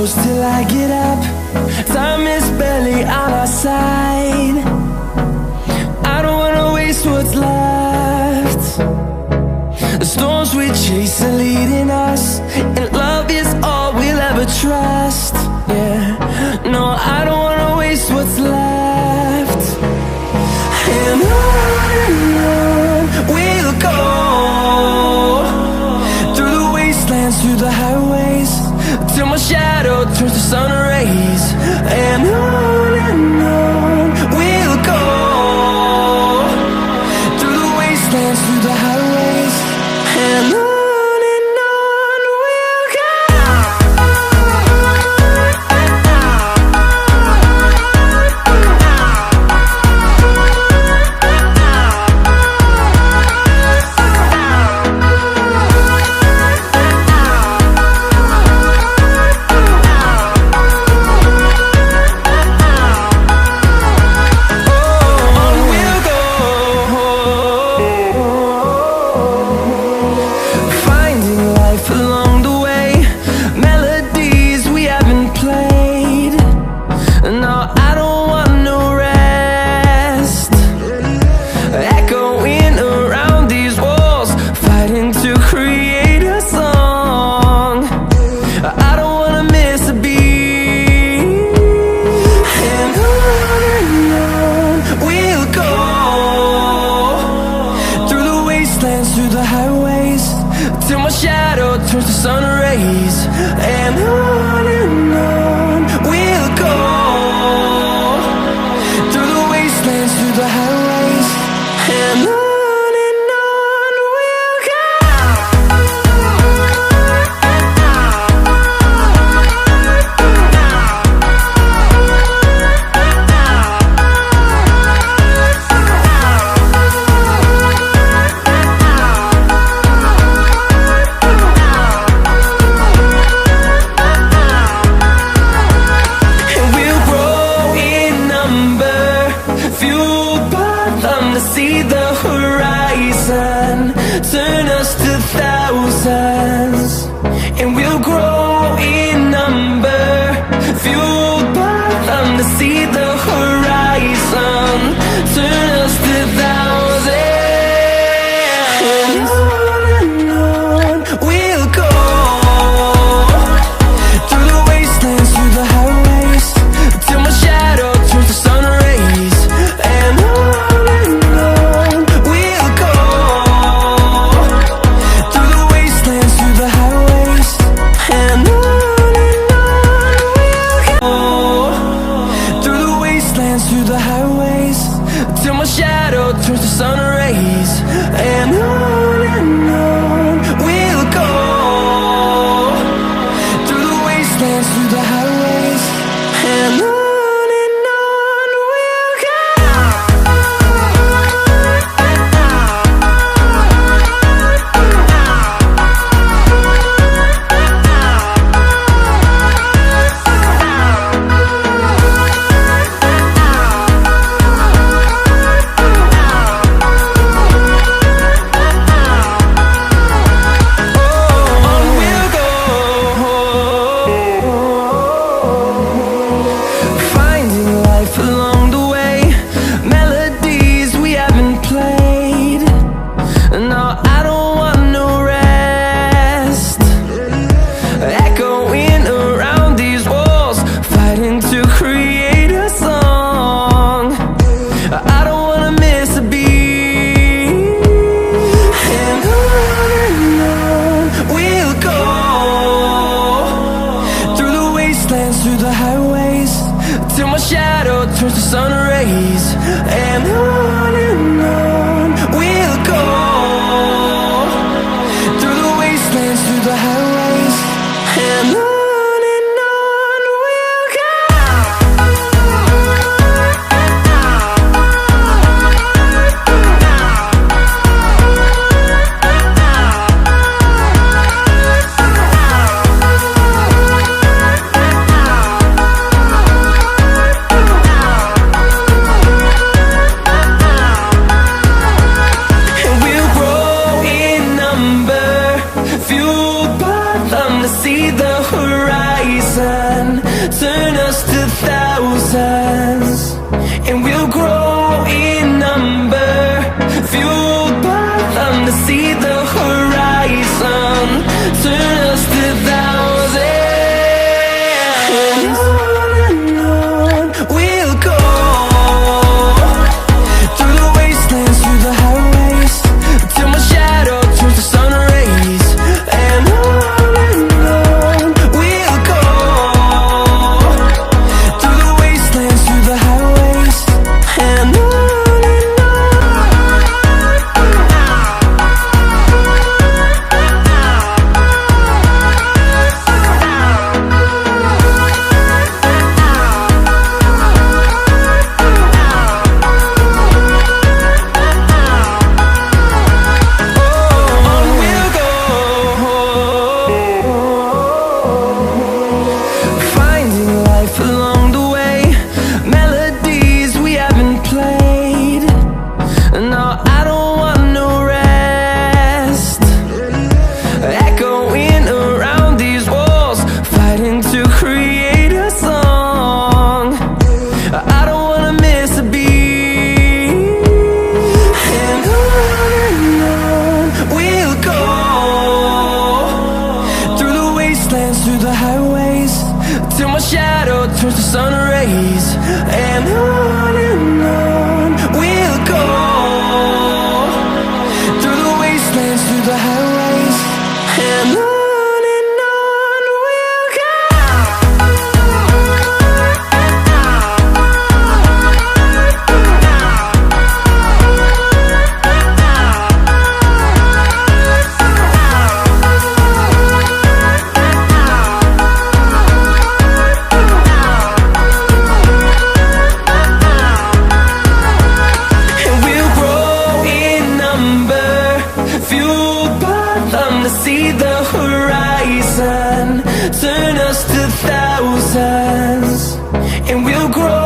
close till I get up. Time is barely on our side. I don't wanna waste what's left. The storms we chase are leading us, and love is all we'll ever trust. Yeah, no, I don't wanna waste what's left. And on we'll go, through the wastelands, through the highways, till my shadow turns to sun rays. And on we'll go, through the wastelands, through the highways, and on we'll go. Through the highways, till my shadow turns to sun rays. And on we'll go, through the wastelands, through the highways, and on we'll go. See the horizon, turn us to thousands, and we'll grow in number, fueled by them. To see the horizon, turn us to thousands, and on we'll go, through the wastelands, through the highways, till my shadow turns to sun rays. And through the highways, till my shadow turns to sun rays. And on we'll go, through the wastelands, through the highways, and on we'll go. Through the highways, till my shadow turns to sun rays. And on we'll go, through the wastelands, through the highways, and on we'll go. thousands, and we'll grow in number, fueled by them to see the horizon, turn us to thousands. And on we'll go, through the wastelands, through the highways, till my shadow turns to sun rays. And on we'll go, through the wastelands, through the highways, and on. Through the highways, till my shadow turns to sun rays. And on we'll go, through the wastelands, through the highways, and on we'll go. To see the horizon, turn us to thousands, and we'll grow